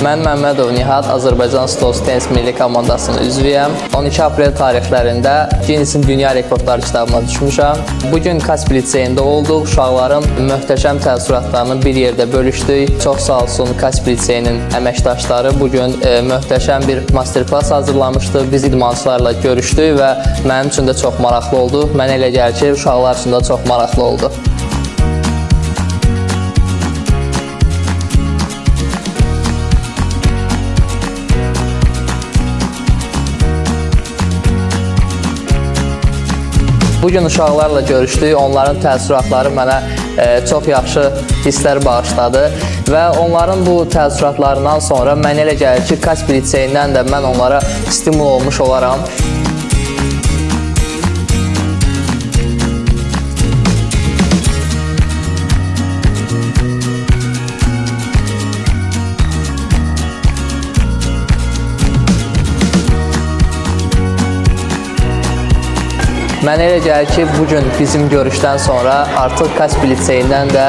Mən Məmmədov Nihat, Azərbaycan Stolz Tenis Milli Komandasının üzvüyəm. 12 aprel tarixlərində Ginnesin Dünya Rekordları kitabına düşmüşəm. Bugün Kaspi liseyində olduq. Uşaqların möhtəşəm təəssüratlarını bir yerdə bölüşdük. Çox sağ olsun Kaspi liseyinin əməkdaşları bugün möhtəşəm bir masterclass hazırlamışdı. Biz idmançılarla görüşdük və mənim üçün də çox maraqlı oldu. Mənə elə gəlir ki, uşaqlar üçün də çox maraqlı oldu. Bugün uşaqlarla görüşdük, onların təəssüratları mənə çox yaxşı hisslər bağışladı və onların bu təəssüratlarından sonra mənə elə gəlir ki, Kaspi liseyindən də mən onlara stimul olmuş olaram. Mənə elə gəlir ki, bugün bizim görüşdən sonra artıq Kaspi liseyindən də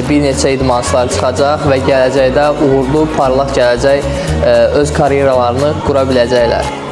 bir neçə idmançılar çıxacaq və gələcəkdə uğurlu, parlaq gələcək öz karyeralarını qura biləcəklər.